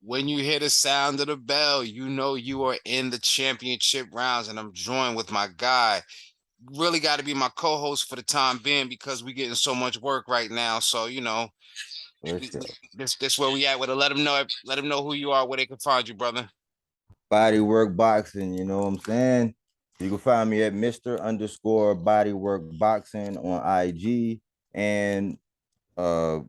When you hear the sound of the bell, you know you are in the championship rounds, and I'm joined with my guy. Really got to be my co-host for the time being because we getting so much work right now. So For sure. this where we at. With to let them know who you are, where they can find you, brother. Bodywork Boxing, you know what I'm saying? You can find me at Mr. underscore Bodywork Boxing on IG and uh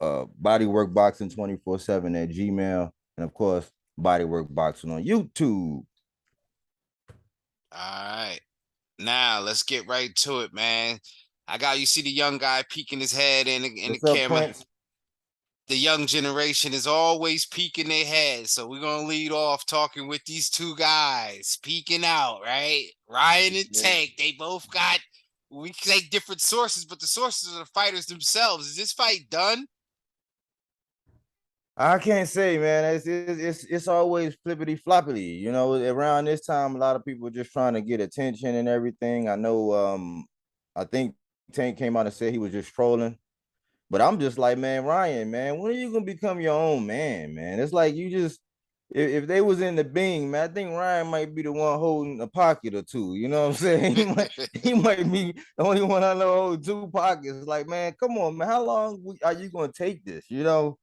Bodywork Boxing 24/7 at Gmail. And of course, Bodywork Boxing on YouTube. All right, now let's get right to it, man. I got you. See the young guy peeking his head in the What's up, camera. Prince? The young generation is always peeking their head. So we're gonna lead off talking with these two guys peeking out, right? Ryan and Yeah. Tank. They both got, we say different sources, but the sources are the fighters themselves. Is this fight done? I can't say, man. It's always flippity floppity. You know, around this time, a lot of people are just trying to get attention and everything. I know. I think Tank came out and said he was just trolling, but I'm just like, man, Ryan, man, when are you gonna become your own man, man? It's like you just, if they was in the Bing, man, I think Ryan might be the one holding a pocket or two. You know what I'm saying? He might be the only one I know hold two pockets. Like, man, come on, man, how long are you gonna take this? You know?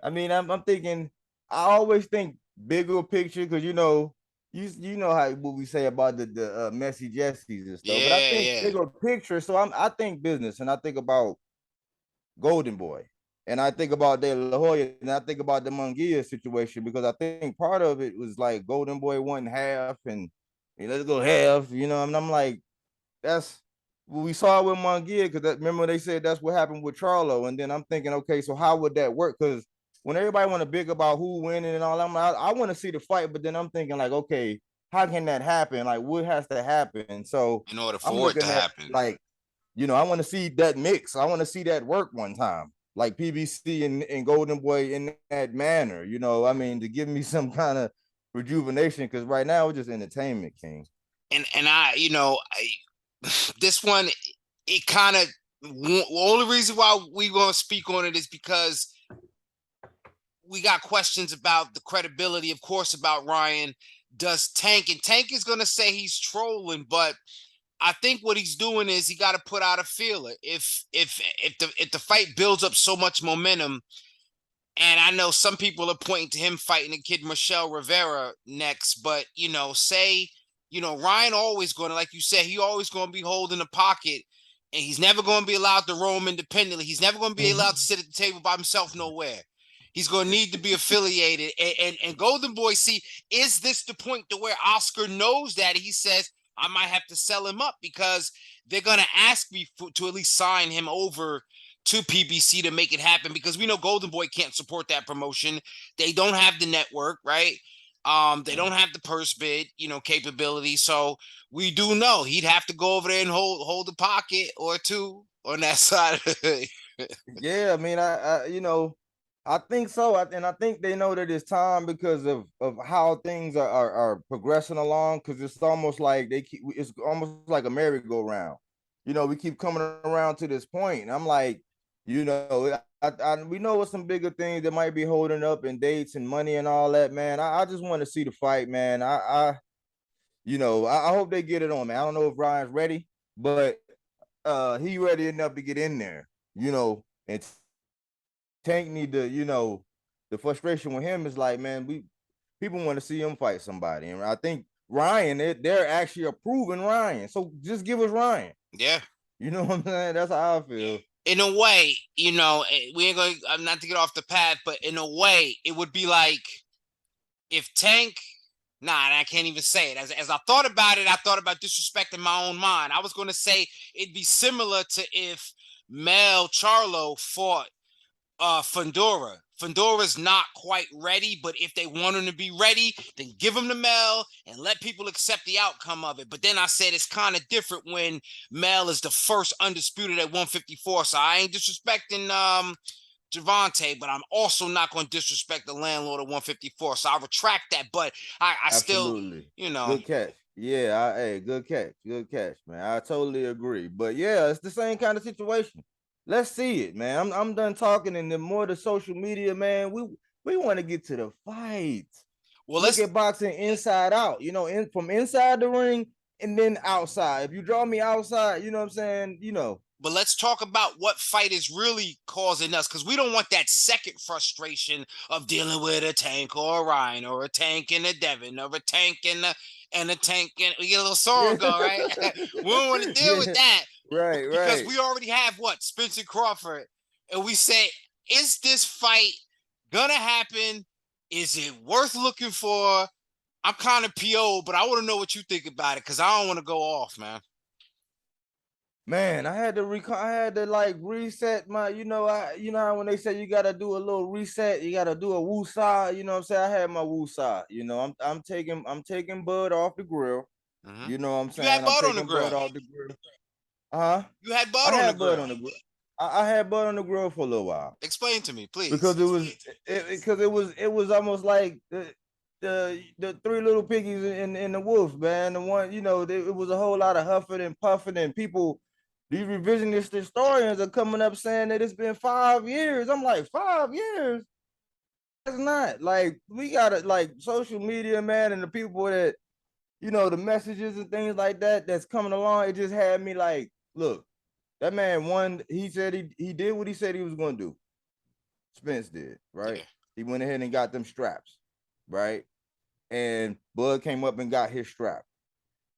I mean, I'm thinking. I always think bigger picture because you know how what we say about the messy Jessies and stuff. But I Yeah, think yeah. bigger picture. So I think business and I think about Golden Boy and I think about De La Hoya and I think about the Munguia situation because I think part of it was like Golden Boy won half and let's go half. You know, and I'm like that's what we saw with Munguia because remember they said that's what happened with Charlo, and then I'm thinking, okay, so how would that work? Because when everybody want to big about who winning and all, I want to see the fight, but then I'm thinking like, okay, how can that happen? Like, what has to happen? So In order I'm for it to looking at happen. like, I want to see that mix. I want to see that work one time, like PBC and Golden Boy in that manner. I mean, to give me some kind of rejuvenation because right now it's just entertainment, King. And this one, it kind of, the only reason why we gonna speak on it is because we got questions about the credibility, of course, about Ryan. Does Tank, and Tank is gonna say he's trolling, but I think what he's doing is he got to put out a feeler. If the fight builds up so much momentum, and I know some people are pointing to him fighting the kid Michelle Rivera next, but say Ryan always going to, like you said, he always going to be holding the pocket, and he's never going to be allowed to roam independently. He's never going to be allowed to sit at the table by himself nowhere. He's going to need to be affiliated. And Golden Boy, see, is this the point to where Oscar knows that he says, I might have to sell him up because they're going to ask me to at least sign him over to PBC to make it happen, because we know Golden Boy can't support that promotion. They don't have the network, right? They don't have the purse bid, capability. So we do know he'd have to go over there and hold a pocket or two on that side. Yeah, I mean, I think so, and I think they know that it's time because of how things are progressing along. Because it's almost like it's almost like a merry-go-round. We keep coming around to this point, and I'm like, we know what some bigger things that might be holding up and dates and money and all that, man. I just want to see the fight, man. I hope they get it on, man. I don't know if Ryan's ready, but he ready enough to get in there, and Tank need to, the frustration with him is like, man, people want to see him fight somebody. And I think Ryan, they're actually approving Ryan. So just give us Ryan. Yeah. You know what I'm saying? That's how I feel. In a way, we ain't going, I'm not to get off the path, but in a way, it would be like if Tank, I can't even say it. As I thought about it, I thought about disrespecting my own mind. I was going to say it'd be similar to if Mel Charlo fought Fundora. Fundora's not quite ready, but if they want him to be ready, then give him the Mel and let people accept the outcome of it. But then I said it's kind of different when Mel is the first undisputed at 154. So I ain't disrespecting Gervonta, but I'm also not going to disrespect the landlord at 154. So I retract that, but I still, Absolutely. Good catch. Yeah, hey, good catch. Good catch, man. I totally agree. But yeah, it's the same kind of situation. Let's see it, man. I'm done talking, and the more the social media, man, We want to get to the fight. Well, Look at boxing inside out, you know, from inside the ring and then outside. If you draw me outside, you know what I'm saying, you know. But let's talk about what fight is really causing us, because we don't want that second frustration of dealing with a Tank or a Ryan or a Tank and a Devin or a Tank and a Tank, and we get a little song going, right? We don't want to deal with that. Right, Because right. we already have what? Spencer Crawford. And we say, is this fight gonna happen? Is it worth looking for? I'm kind of PO, but I want to know what you think about it, because I don't want to go off, man. Man, I had to like reset my, you know, how when they say you gotta do a little reset, you gotta do a woosah, you know what I'm saying? I had my woosah, you know, I'm taking Bud off the grill, Mm-hmm. you know what I'm You had saying? I'm Bud on the taking grill. Bud off the grill. Uh-huh. You had I Bud on the had Bud grill. on the grill. I had Bud on the grill for a little while. Explain to me, please. Because it was almost like the three little piggies in the wolf, man. The one, you know, it was a whole lot of huffing and puffing, and people, these revisionist historians are coming up saying that it's been 5 years. I'm like, 5 years? It's not. Like, we gotta, like, social media, man, and the people that, you know, the messages and things like that that's coming along, it just had me like, look, that man won. He said he did what he said he was gonna do. Spence did, right? Yeah. He went ahead and got them straps, right? And Bud came up and got his strap.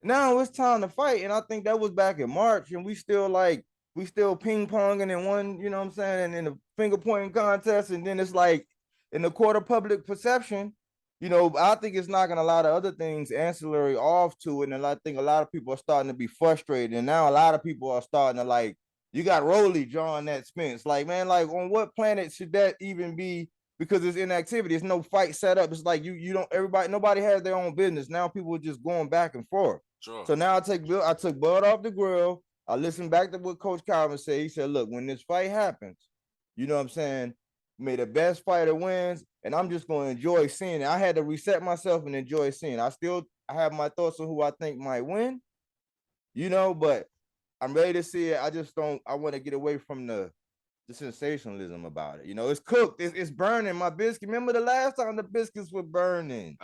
Now it's time to fight. And I think that was back in March, and we still ping-ponging in one, you know what I'm saying, and in the finger pointing contest. And then it's like in the court of public perception, you know, I think it's knocking a lot of other things ancillary off to it. And I think a lot of people are starting to be frustrated. And now a lot of people are starting to like, you got Rolly drawing that Spence. Like, man, like on what planet should that even be? Because it's inactivity. It's no fight set up. It's like you don't, nobody has their own business. Now people are just going back and forth. Sure. So now I took Bud off the grill. I listened back to what Coach Calvin said. He said, look, when this fight happens, you know what I'm saying? May the best fighter wins, and I'm just going to enjoy seeing it. I had to reset myself and enjoy seeing it. I have my thoughts on who I think might win, you know, but I'm ready to see it. I want to get away from the sensationalism about it. You know, it's cooked. It's burning. My biscuit. Remember the last time the biscuits were burning?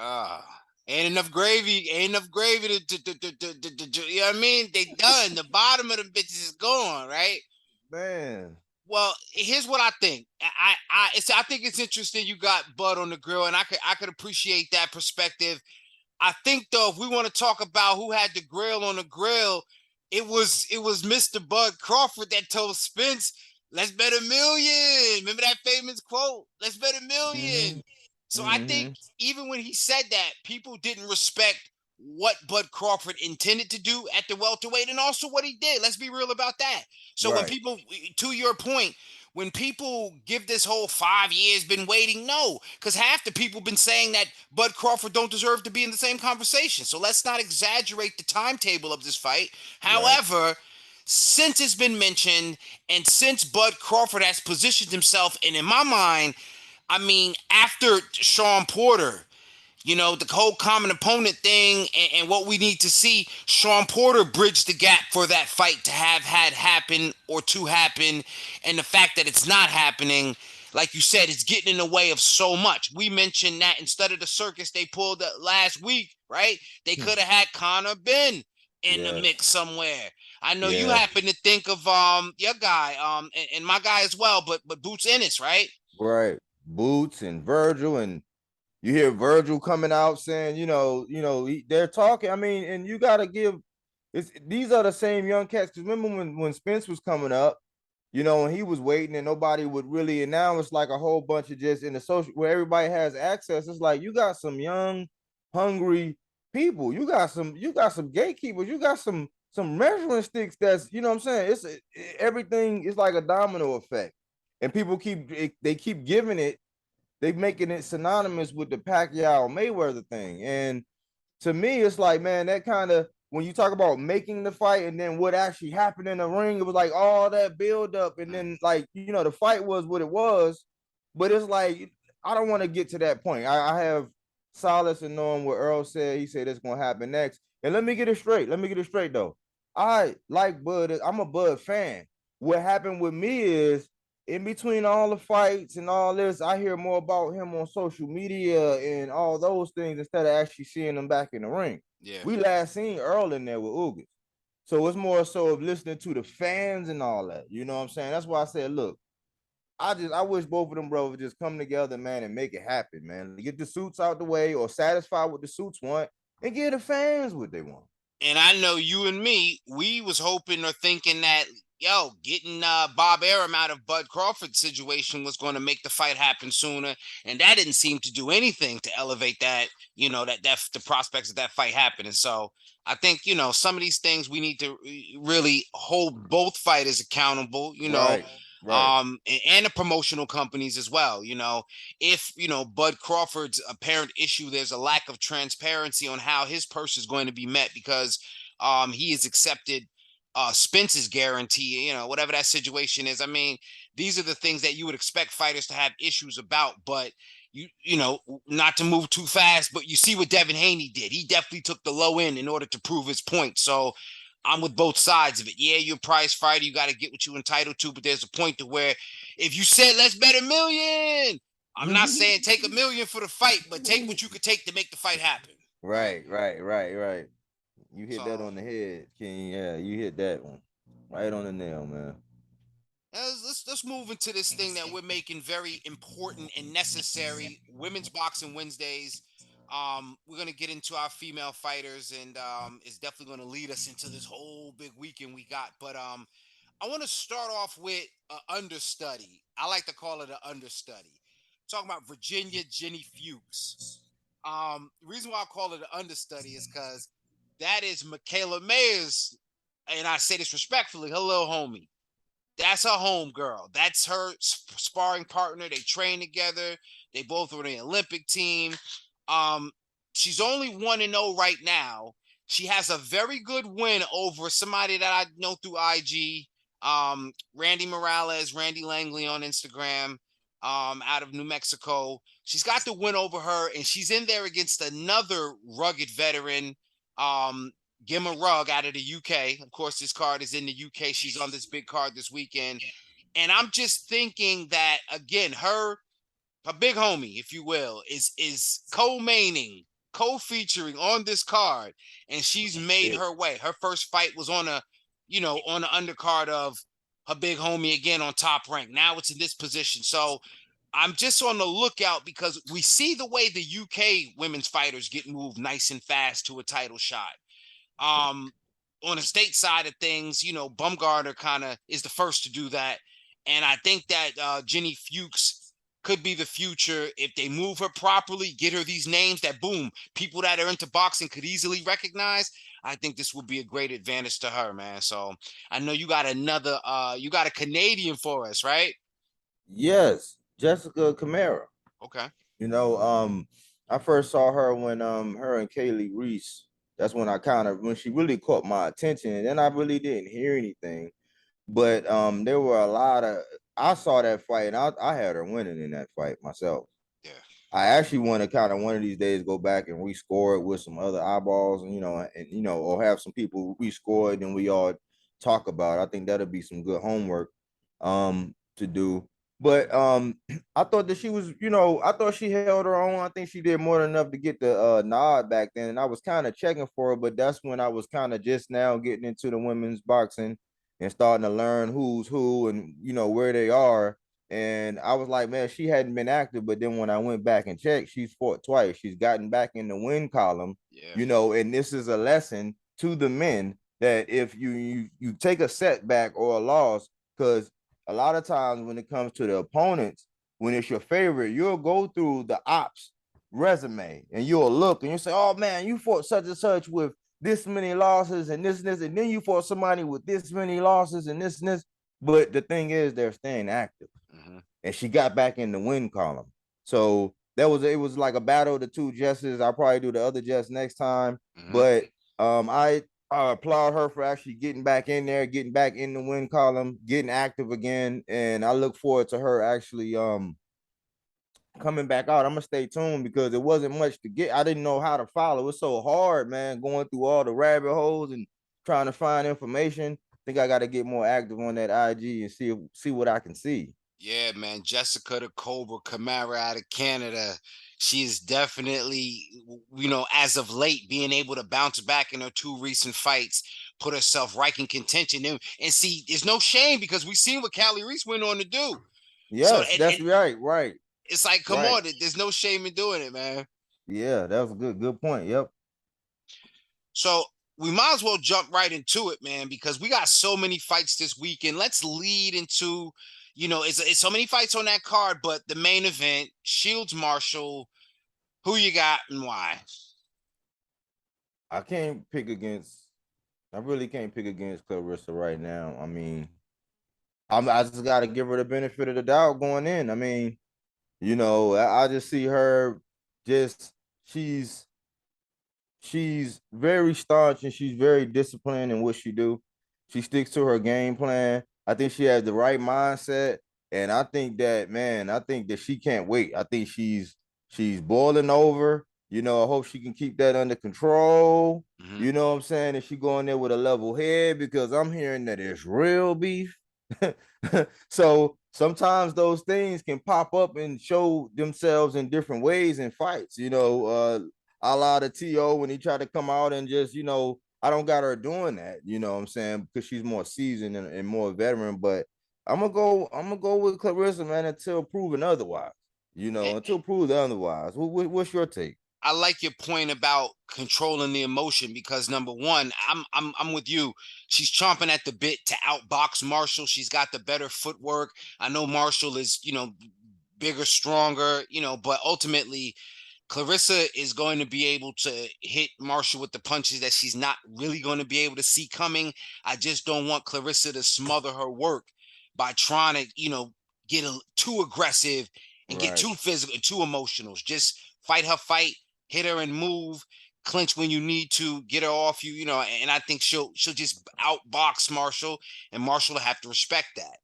Ain't enough gravy. Ain't enough gravy you know what I mean? They done. The bottom of the bitches is gone, right? Man. Well, here's what I think. I think it's interesting you got Bud on the grill, and I could appreciate that perspective. I think though, if we want to talk about who had the grill on the grill, it was Mr. Bud Crawford that told Spence, "Let's bet $1 million." Remember that famous quote? "Let's bet $1 million." So I think even when he said that, people didn't respect what Bud Crawford intended to do at the welterweight and also what he did. Let's be real about that. So when people, to your point, when people give this whole 5 years been waiting, no, because half the people been saying that Bud Crawford don't deserve to be in the same conversation. So let's not exaggerate the timetable of this fight. However, since it's been mentioned and since Bud Crawford has positioned himself, and in my mind, I mean, after Sean Porter, you know, the whole common opponent thing and what we need to see, Sean Porter bridged the gap for that fight to have had happen or to happen. And the fact that it's not happening, like you said, it's getting in the way of so much. We mentioned that instead of the circus they pulled last week, right? They could have had Connor Ben in the mix somewhere. I know you happen to think of your guy, and my guy as well, but Boots Ennis, right? Right. Boots and Virgil, and you hear Virgil coming out saying, they're talking. I mean, and you got to give these are the same young cats. Because remember when Spence was coming up, you know, and he was waiting and nobody would really. And now it's like a whole bunch of just in the social where everybody has access. It's like you got some young, hungry people. You got some gatekeepers. You got some measuring sticks. That's, you know what I'm saying. Everything is like a domino effect, and people keep giving it. They making it synonymous with the Pacquiao Mayweather thing. And to me, it's like, man, that kind of, when you talk about making the fight and then what actually happened in the ring, it was like all that build up. And then, like, you know, the fight was what it was. But it's like, I don't want to get to that point. I have solace in knowing what Errol said. He said it's going to happen next. And let me get it straight. Though. I like Bud. I'm a Bud fan. What happened with me is in between all the fights and all this, I hear more about him on social media and all those things instead of actually seeing him back in the ring. Yeah. We last seen Errol in there with Ugas. So it's more so of listening to the fans and all that. You know what I'm saying? That's why I said, look, I wish both of them brothers just come together, man, and make it happen, man. Get the suits out the way or satisfy what the suits want and give the fans what they want. And I know you and me, we was hoping or thinking that getting Bob Arum out of Bud Crawford's situation was going to make the fight happen sooner, and that didn't seem to do anything to elevate that. That the prospects of that fight happening. So I think some of these things we need to really hold both fighters accountable. Right, right. And the promotional companies as well. If Bud Crawford's apparent issue, there's a lack of transparency on how his purse is going to be met because he has accepted Spence's guarantee, whatever that situation is. I mean, these are the things that you would expect fighters to have issues about, but not to move too fast, but you see what Devin Haney did. He definitely took the low end in order to prove his point. So I'm with both sides of it. Yeah, you're a prize fighter. You got to get what you're entitled to, but there's a point to where if you said, let's bet $1 million, I'm not saying take $1 million for the fight, but take what you could take to make the fight happen. Right. You hit that on the head, King. Yeah, you hit that one right on the nail, man. Let's move into this thing that we're making very important and necessary. Women's Boxing Wednesdays. We're gonna get into our female fighters, and it's definitely gonna lead us into this whole big weekend we got. But I want to start off with an understudy. I like to call it an understudy. Talking about Virginia Ginny Fuchs. The reason why I call it an understudy is because that is Mikaela Mayer's, and I say this respectfully, her little homie. That's her home girl. That's her sparring partner. They train together. They both are on the Olympic team. Um, she's only 1-0 right now. She has a very good win over somebody that I know through IG. Randy Morales, Randy Langley on Instagram, out of New Mexico. She's got the win over her, and she's in there against another rugged veteran, Gemma Rugg out of the UK. Of course, this card is in the UK. She's on this big card this weekend. And I'm just thinking that, again, her big homie, if you will, is co-maining, co-featuring on this card. And she's made her way. Her first fight was on on the undercard of her big homie again on Top Rank. Now it's in this position. So I'm just on the lookout because we see the way the UK women's fighters get moved nice and fast to a title shot. On the state side of things, Baumgardner kind of is the first to do that. And I think that Ginny Fuchs could be the future if they move her properly, get her these names that, boom, people that are into boxing could easily recognize. I think this would be a great advantage to her, man. So I know you got you got a Canadian for us, right? Yes, Jessica Camara. Okay. I first saw her when her and Kaylee Reese. That's when when she really caught my attention, and then I really didn't hear anything. But there were a lot of I saw that fight, and I had her winning in that fight myself. Yeah. I actually want to kind of one of these days go back and rescore it with some other eyeballs, and or have some people rescore it and we all talk about it. I think that'll be some good homework to do. But I thought that she was, I thought she held her own. I think she did more than enough to get the nod back then. And I was kind of checking for her, but that's when I was kind of just now getting into the women's boxing and starting to learn who's who and where they are. And I was like, man, she hadn't been active. But then when I went back and checked, she's fought twice. She's gotten back in the win column, and this is a lesson to the men that if you take a setback or a loss, because a lot of times when it comes to the opponents, when it's your favorite, you'll go through the ops resume and you'll look and you say, oh man, you fought such and such with this many losses and this, and then you fought somebody with this many losses and this. But the thing is, they're staying active. Mm-hmm. And she got back in the win column. So it was like a battle of the two Jesses. I'll probably do the other Jess next time. Mm-hmm. But I applaud her for actually getting back in there, getting back in the win column, getting active again. And I look forward to her actually coming back out. I'm gonna stay tuned because it wasn't much to get. I didn't know how to follow. It's so hard, man, going through all the rabbit holes and trying to find information. I think I got to get more active on that IG and see what I can see. Yeah, man. Jessica the Cobra Camara out of Canada. She is definitely, as of late, being able to bounce back in her two recent fights, put herself right in contention. And see, there's no shame because we've seen what Callie Reese went on to do. So, Yes, that's right. it's like, come Right. on, there's no shame in doing it, man. Yeah, that was a good point. Yep. So we might as well jump right into it, man, because we got so many fights this weekend. Let's lead into, it's so many fights on that card, but the main event, Shields Marshall, who you got and why? I can't pick against. I really can't pick against Claressa right now. I mean, I just got to give her the benefit of the doubt going in. I mean, I just see her just she's she's very staunch and she's very disciplined in what she do. She sticks to her game plan. I think she has the right mindset, and I think that man, I think that she can't wait. I think she's boiling over. I hope she can keep that under control. Mm-hmm. You know what I'm saying? And she go in there with a level head because I'm hearing that it's real beef. So sometimes those things can pop up and show themselves in different ways in fights. A la the TO when he tried to come out and just, I don't got her doing that, you know what I'm saying? Because she's more seasoned and more veteran. But I'm gonna go with Claressa, man, until proven otherwise. Until proved otherwise. What's your take? I like your point about controlling the emotion because number one, I'm with you. She's chomping at the bit to outbox Marshall. She's got the better footwork. I know Marshall is, bigger, stronger, but ultimately Claressa is going to be able to hit Marshall with the punches that she's not really going to be able to see coming. I just don't want Claressa to smother her work by trying to, get too aggressive and get Right, too physical and too emotional. Just fight her fight, hit her and move, clinch when you need to, get her off you, and I think she'll just outbox Marshall and Marshall will have to respect that.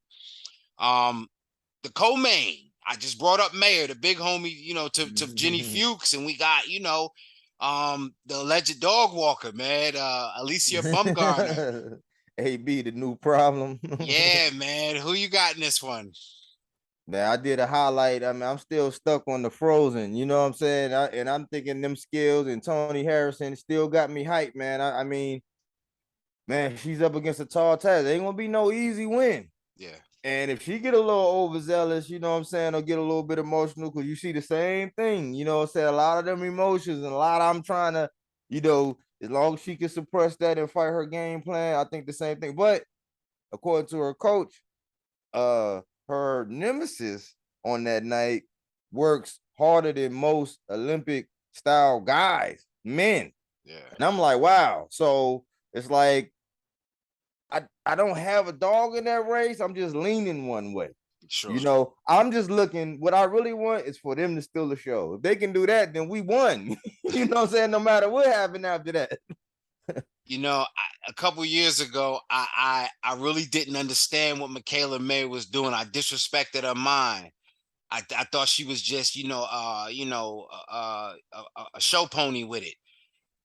The co-main, I just brought up Mayor, the big homie, to Ginny Fuchs, and we got, the alleged dog walker, man, Alicia Baumgardner. AB, the new problem. Yeah, man. Who you got in this one? Man, I did a highlight. I mean, I'm still stuck on the Frozen. You know what I'm saying? And I'm thinking them skills and Tony Harrison still got me hyped, man. I mean, man, she's up against a tall task. Ain't gonna be no easy win. Yeah. And if she get a little overzealous, you know what I'm saying, or get a little bit emotional, because you see the same thing, you know what I'm saying? A lot of them emotions and a lot I'm trying to, as long as she can suppress that and fight her game plan, I think the same thing. But according to her coach, her nemesis on that night works harder than most Olympic style guys, men. Yeah. And I'm like, wow. So it's like I don't have a dog in that race. I'm just leaning one way. Sure. I'm just looking. What I really want is for them to steal the show. If they can do that, then we won. You know what I'm saying? No matter what happened after that. A couple years ago, I really didn't understand what Mikaela May was doing. I disrespected her mind. I thought she was just, a show pony with it.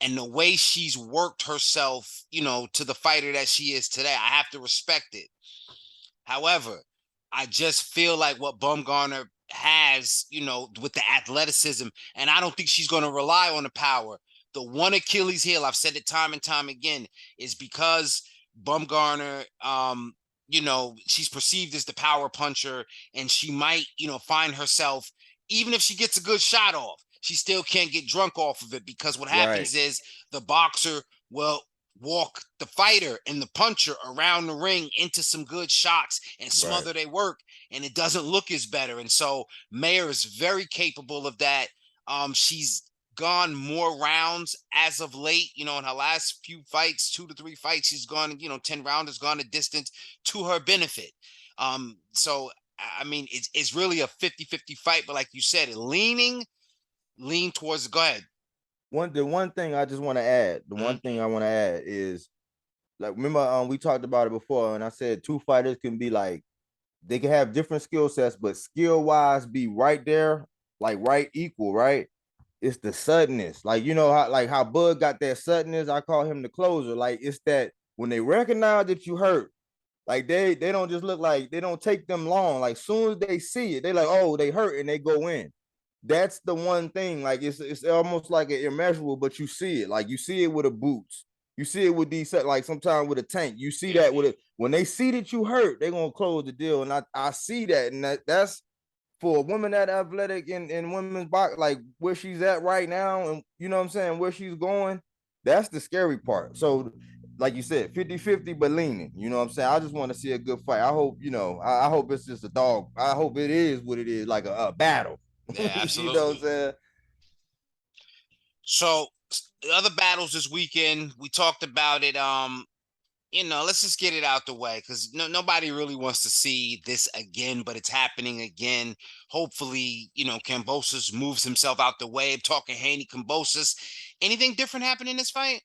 And the way she's worked herself, to the fighter that she is today, I have to respect it. However, I just feel like what Baumgardner has, with the athleticism, and I don't think she's going to rely on the power. The one Achilles heel, I've said it time and time again, is because Baumgardner, she's perceived as the power puncher, and she might, find herself, even if she gets a good shot off, she still can't get drunk off of it because what Right. happens is the boxer will walk the fighter and the puncher around the ring into some good shots and Right. smother their work, and it doesn't look as better. And so Mayer is very capable of that. She's gone more rounds as of late, in her last few fights, 2 to 3 fights, she's gone, 10 rounds has gone a distance to her benefit. So I mean, it's really a 50-50 fight, but like you said, lean towards, go ahead. The one thing I just want to add, the Mhm. one thing I want to add is, like, remember, we talked about it before, and I said two fighters can be like, they can have different skill sets, but skill wise be right there, like right equal, right? It's the suddenness. Like, how Bud got that suddenness. I call him the closer. Like, it's that when they recognize that you hurt, Like they don't just look like they don't take them long. Like soon as they see it, they like, oh, they hurt and they go in. That's the one thing. Like it's almost like an immeasurable, but you see it. Like you see it with the boots. You see it with these like sometimes with a tank. You see that with it when they see that you hurt, they're gonna close the deal. And I see that, and that's for a woman that athletic in women's box, like where she's at right now, and you know what I'm saying, where she's going, that's the scary part. So, like you said, 50-50, but leaning. You know what I'm saying? I just want to see a good fight. I hope, I hope it's just a dog. I hope it is what it is, like a battle. Yeah, You know what I'm absolutely. saying? So the other battles this weekend, we talked about it. Let's just get it out the way because nobody really wants to see this again, but it's happening again. Hopefully, Kambosos moves himself out the way. I'm talking Haney Kambosos. Anything different happen in this fight?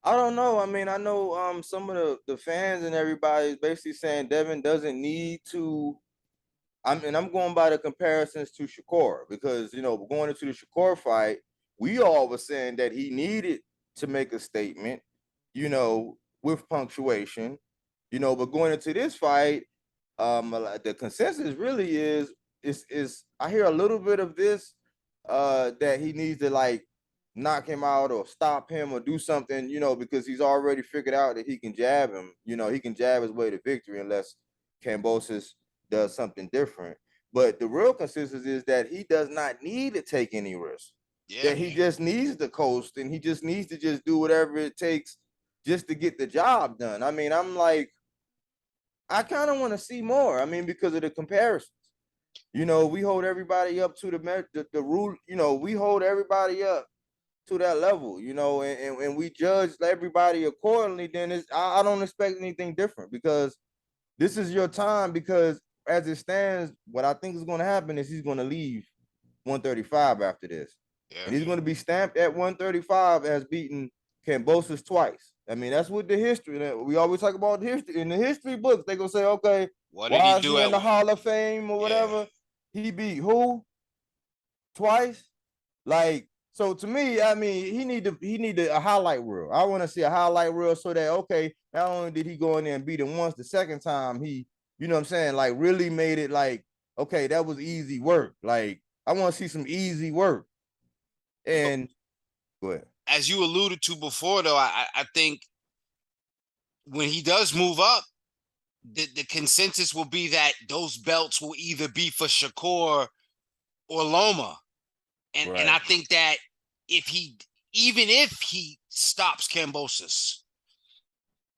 I don't know. I mean, I know some of the fans and everybody is basically saying Devin doesn't need to. I'm going by the comparisons to Shakur because going into the Shakur fight, we all were saying that he needed to make a statement, with punctuation, but going into this fight, the consensus really is I hear a little bit of this that he needs to like knock him out or stop him or do something, because he's already figured out that he can jab him, he can jab his way to victory unless Kambosos does something different. But the real consensus is that he does not need to take any risk. Yeah. That he just needs to coast and he just needs to just do whatever it takes just to get the job done. I mean, I'm like, I kind of want to see more. I mean, because of the comparisons. We hold everybody up to the rule. We hold everybody up to that level. And we judge everybody accordingly. Then I don't expect anything different because this is your time. Because as it stands, what I think is going to happen is he's going to leave 135 after this, and he's going to be stamped at 135 as beating Kambosos twice. I mean, that's what the history. We always talk about history in the history books. They gonna say, okay, What did he why is do he in at the Hall of Fame or whatever? He beat who twice? Like, so to me, I mean, he need a highlight reel. I want to see a highlight reel so that okay, not only did he go in there and beat him once, the second time he, you know what I'm saying, like really made it like, okay, that was easy work. Like, I want to see some easy work. And go ahead. As you alluded to before, though, I think when he does move up, the consensus will be that those belts will either be for Shakur or Loma. And I think that even if he stops Kambosos,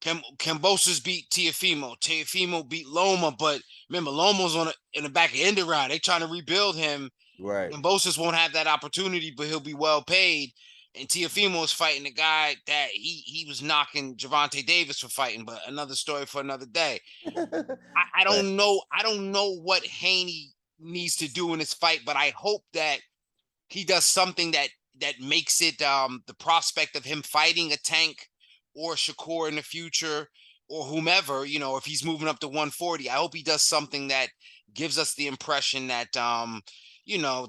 Kambosos beat Teofimo beat Loma, but remember Loma's in the back end around. They trying to rebuild him. Right. Kambosos won't have that opportunity, but he'll be well paid. And Teofimo is fighting the guy that he was knocking Gervonta Davis for fighting, but another story for another day. I don't know. I don't know what Haney needs to do in this fight, but I hope that he does something that makes it the prospect of him fighting a Tank or Shakur in the future or whomever, if he's moving up to 140. I hope he does something that gives us the impression that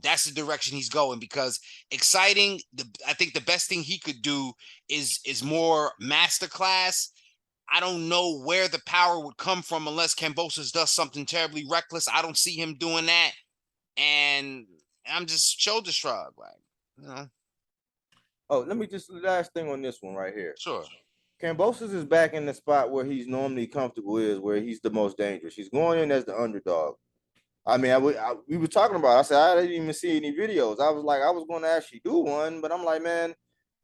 that's the direction he's going, because exciting. I think the best thing he could do is more masterclass. I don't know where the power would come from unless Kambosos does something terribly reckless. I don't see him doing that. And I'm just shoulder shrug, like, Oh, let me just last thing on this one right here. Sure. Kambosos is back in the spot where he's normally comfortable where he's the most dangerous. He's going in as the underdog. I mean, we were talking about it. I said, I didn't even see any videos. I was like, I was going to actually do one, but I'm like, man,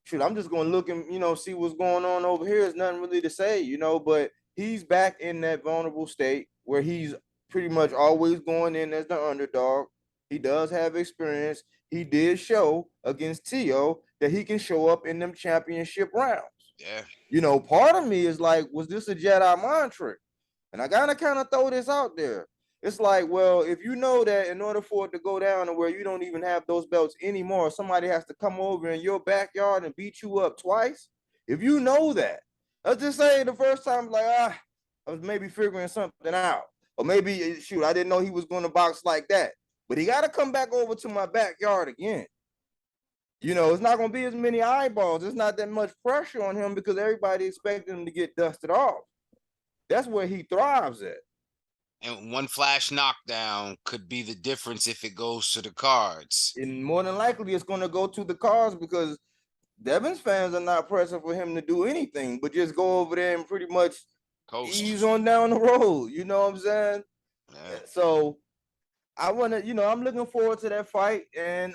shoot, I'm just going to look and, see what's going on over here. There's nothing really to say, but he's back in that vulnerable state where he's pretty much always going in as the underdog. He does have experience. He did show against Tio that he can show up in them championship rounds. Yeah. Part of me is like, was this a Jedi mind trick? And I gotta kind of throw this out there. It's like, well, if you know that in order for it to go down to where you don't even have those belts anymore, somebody has to come over in your backyard and beat you up twice. If you know that, let's just say the first time, like, I was maybe figuring something out. Or maybe, shoot, I didn't know he was going to box like that. But he got to come back over to my backyard again. It's not going to be as many eyeballs. It's not that much pressure on him because everybody expected him to get dusted off. That's where he thrives at. And one flash knockdown could be the difference if it goes to the cards. And more than likely, it's going to go to the cards because Devon's fans are not pressing for him to do anything, but just go over there and pretty much ease on down the road. You know what I'm saying? Yeah. So I want to, I'm looking forward to that fight and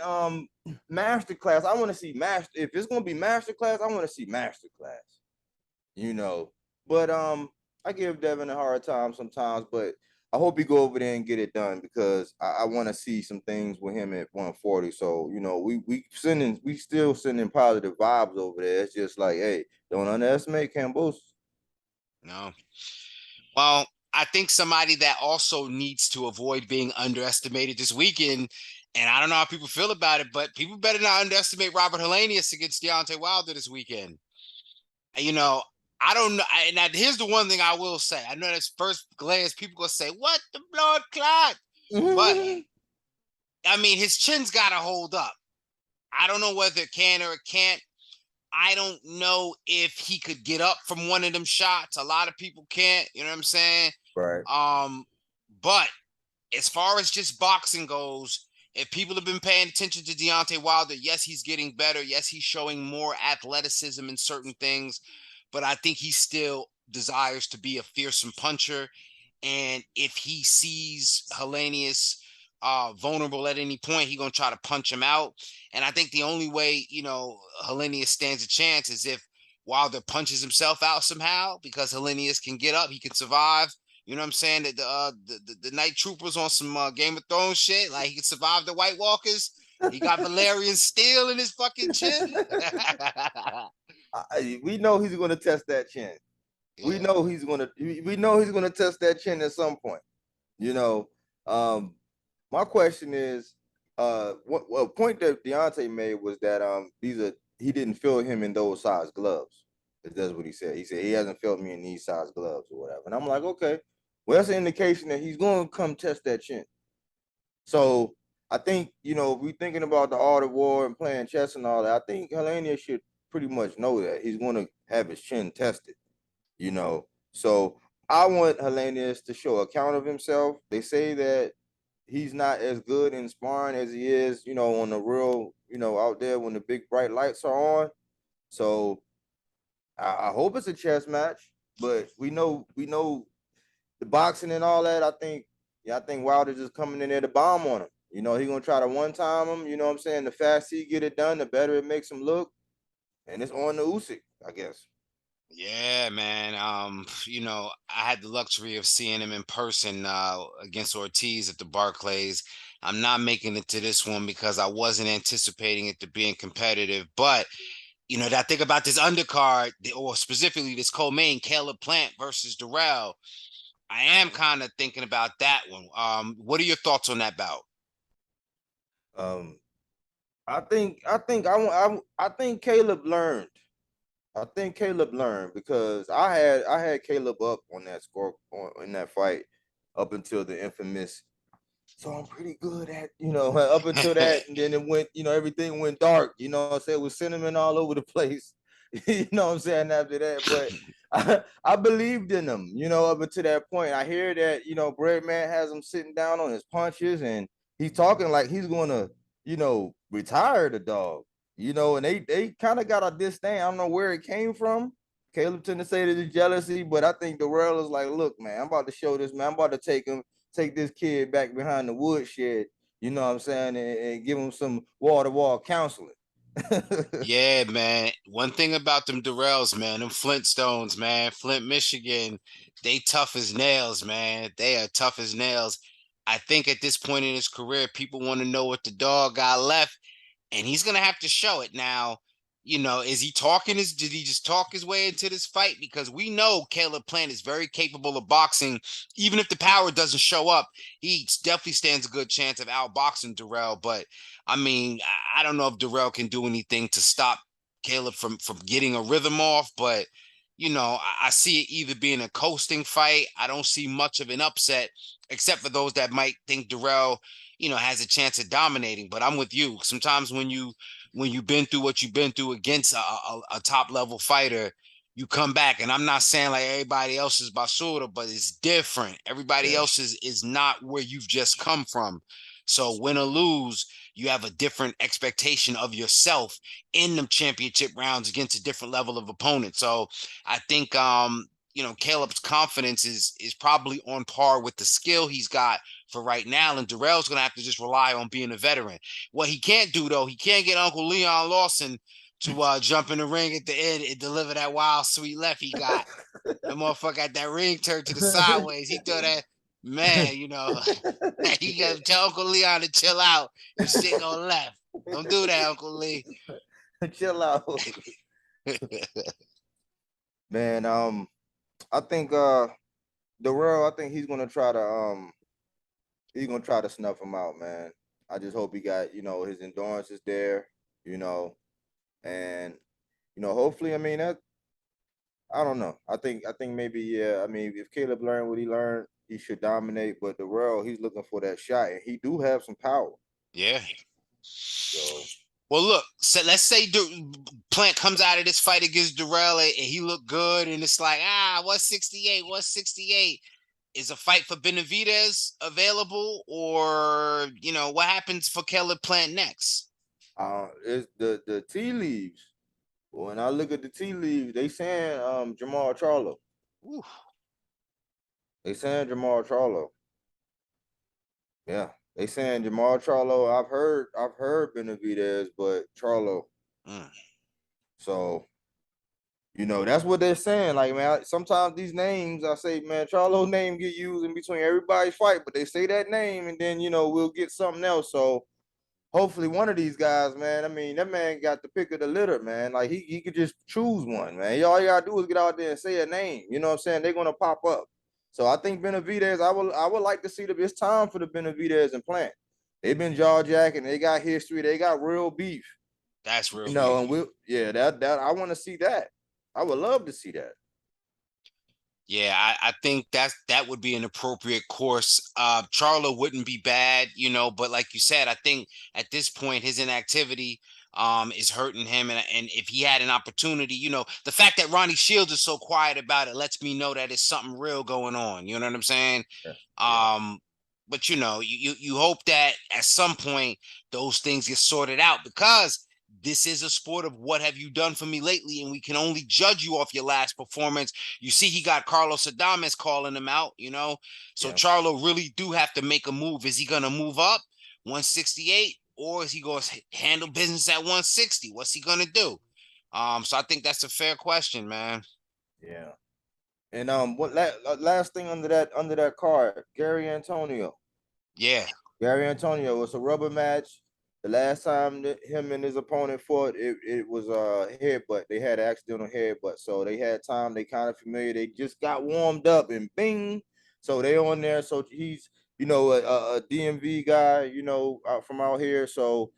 masterclass. I want to see if it's going to be masterclass, I want to see masterclass. But I give Devin a hard time sometimes, but I hope he go over there and get it done because I want to see some things with him at 140. So, we still sending positive vibes over there. It's just like, hey, don't underestimate Kamobosos. No. Well, I think somebody that also needs to avoid being underestimated this weekend, and I don't know how people feel about it, but people better not underestimate Robert Helenius against Deontay Wilder this weekend. I don't know. And here's the one thing I will say. I know that's first glance, people gonna say, "What the blood clot?" But I mean, his chin's got to hold up. I don't know whether it can or it can't. I don't know if he could get up from one of them shots. A lot of people can't. You know what I'm saying? Right. But as far as just boxing goes, if people have been paying attention to Deontay Wilder, yes, he's getting better. Yes, he's showing more athleticism in certain things. But I think he still desires to be a fearsome puncher. And if he sees Helenius vulnerable at any point, he's going to try to punch him out. And I think the only way, Helenius stands a chance is if Wilder punches himself out somehow, because Helenius can get up, he can survive. You know what I'm saying? That the night troopers on some Game of Thrones shit, like he can survive the White Walkers. He got Valerian steel in his fucking chin. We know he's going to test that chin. Yeah. We know he's going to test that chin at some point. My question is, what point that Deontay made was that he didn't feel him in those size gloves. That's what he said. He said he hasn't felt me in these size gloves or whatever. And I'm like, okay, well, that's an indication that he's going to come test that chin. So I think, if we're thinking about the art of war and playing chess and all that, I think Helenius should pretty much know that he's going to have his chin tested, So I want Helenius to show account of himself. They say that he's not as good in sparring as he is, on the real, out there when the big bright lights are on. So I hope it's a chess match, but we know the boxing and all that. I think Wilder's just coming in there to bomb on him. He's gonna try to one time him. You know what I'm saying? The faster he get it done, the better it makes him look. And it's on the Usyk, I guess. Yeah, man. I had the luxury of seeing him in person against Ortiz at the Barclays. I'm not making it to this one because I wasn't anticipating it to being competitive. But that thing about this undercard, or specifically this co-main, Caleb Plant versus Darrell, I am kind of thinking about that one. What are your thoughts on that bout? I think Caleb learned. I think Caleb learned because I had Caleb up on that score in that fight up until the infamous. So I'm pretty good at, up until that, and then it went, everything went dark. I said it was cinnamon all over the place. You know what I'm saying? After that, but I believed in him, up until that point. I hear that, Breadman has him sitting down on his punches, and he's talking like he's going to, retire the dog. And they kind of got a disdain. I don't know where it came from. Caleb tended to say that it's jealousy, but I think Darrell is like, look, man, I'm about to show this, man. I'm about to take this kid back behind the woodshed, you know what I'm saying, and give him some wall-to-wall counseling. Yeah, man. One thing about them Darrells, man, them Flintstones, man, Flint, Michigan, they tough as nails, man. They are tough as nails. I think at this point in his career, people want to know what the dog got left, and he's gonna have to show it now. Is he talking? Did he just talk his way into this fight? Because we know Caleb Plant is very capable of boxing. Even if the power doesn't show up, he definitely stands a good chance of outboxing Darrell. But I mean, I don't know if Darrell can do anything to stop Caleb from getting a rhythm off. But I see it either being a coasting fight. I don't see much of an upset, except for those that might think Darrell, has a chance of dominating. But I'm with you. Sometimes when you've been through what you've been through against a top level fighter, you come back, and I'm not saying like everybody else is basura, but it's different. Everybody else is not where you've just come from. So win or lose, you have a different expectation of yourself in them championship rounds against a different level of opponent. So I think Caleb's confidence is probably on par with the skill he's got for right now, and Darrell's gonna have to just rely on being a veteran. What he can't do though, he can't get Uncle Leon Lawson to jump in the ring at the end and deliver that wild sweet left he got. That motherfucker got that ring turned to the sideways. He thought that, man, you gotta tell Uncle Leon to chill out and stick on left. Don't do that, Uncle Lee. Chill out. Man, I think Darrell, I think he's gonna try to snuff him out, man. I just hope he got, his endurance is there, and hopefully, I mean, that I don't know. I think maybe, yeah. I mean, if Caleb learned what he learned, he should dominate. But Darrell, he's looking for that shot, and he do have some power. Yeah. So, well, look. So let's say Plant comes out of this fight against Darrell, and he looked good, and it's like 168, 168. Is a fight for Benavidez available, or what happens for Caleb Plant next? It's the tea leaves. When I look at the tea leaves, they saying Jamal Charlo. Ooh. They saying Jamal Charlo. Yeah, they saying Jamal Charlo. I've heard Benavidez, but Charlo. So, that's what they're saying. Like, man, sometimes these names, I say, man, Charlo's name get used in between everybody's fight, but they say that name, and then we'll get something else. So hopefully one of these guys, man. I mean, that man got the pick of the litter, man. Like he could just choose one, man. All you gotta do is get out there and say a name. You know what I'm saying? They're gonna pop up. So I think Benavidez, I would like to see it's time for the Benavidez and Plant. They've been jaw jacking, they got history, they got real beef. That's real beef. And that I want to see that. I would love to see that. Yeah, I think that would be an appropriate course. Charlo wouldn't be bad, but like you said, I think at this point his inactivity is hurting him, and if he had an opportunity, the fact that Ronnie Shields is so quiet about it lets me know that it's something real going on. You know what I'm saying? Yeah. But you hope that at some point those things get sorted out, because this is a sport of what have you done for me lately, and we can only judge you off your last performance. You see, he got Carlos Adames calling him out, So Charlo really do have to make a move. Is he going to move up 168, or is he going to handle business at 160? What's he going to do? So I think that's a fair question, man. Yeah. And what last thing under that card, Gary Antonio. Yeah. Gary Antonio, it's a rubber match. The last time that him and his opponent fought, it was a headbutt. They had an accidental headbutt. So they had time. They kind of familiar. They just got warmed up and bing. So they on there. So he's, a DMV guy, from out here. So,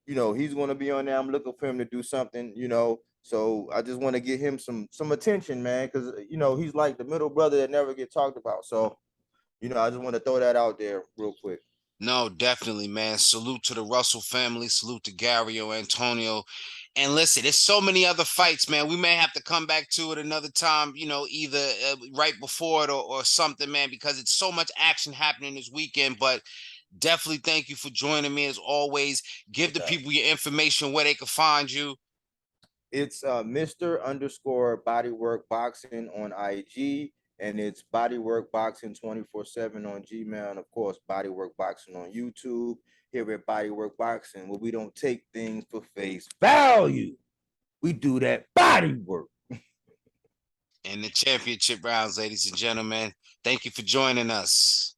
he's going to be on there. I'm looking for him to do something, So I just want to get him some attention, man, because, he's like the middle brother that never get talked about. So, I just want to throw that out there real quick. No, definitely, man. Salute to the Russell family. Salute to Gary Antonio. And listen, there's so many other fights, man. We may have to come back to it another time, either right before it or something, man, because it's so much action happening this weekend. But definitely thank you for joining me as always. Give the people your information, where they can find you. It's Mr. _Bodywork Boxing on IG. And it's Bodywork Boxing 24/7 on Gmail. And of course, Bodywork Boxing on YouTube. Here at Bodywork Boxing, where we don't take things for face value. We do that body work. In the championship rounds, ladies and gentlemen. Thank you for joining us.